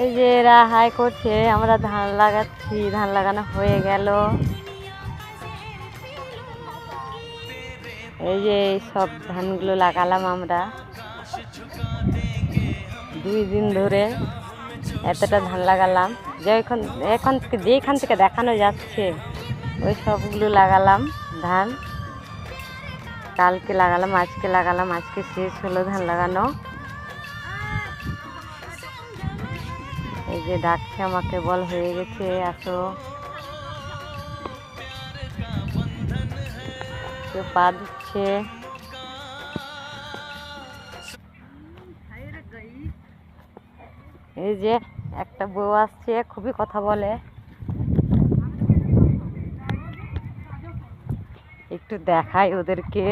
এই যে এরা হাই করছে, আমরা ধান লাগাচ্ছি, ধান লাগানো হয়ে গেল। এই যে সব ধানগুলো লাগালাম আমরা 2 দিন ধরে, এতটা ধান লাগালাম। এখন থেকে যেখান থেকে দেখানো যাচ্ছে ওই সবগুলো লাগালাম ধান। কালকে লাগালাম, আজকে লাগালাম, আজকে শেষ হলো ধান লাগানো। এই যে ডাকছে আমাকে, বল হয়ে গেছে, আসো। কেউ পা দিচ্ছে। এই যে একটা বউ আসছে, খুবই কথা বলে, একটু দেখাই ওদেরকে।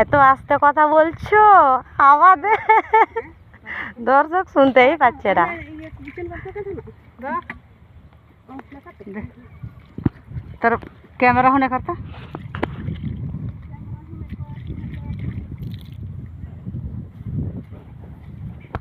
এত আস্তে কথা বলছো, আমাদের দর্শক শুনতেই পাচ্ছে না। তোর ক্যামেরা হনে করতা।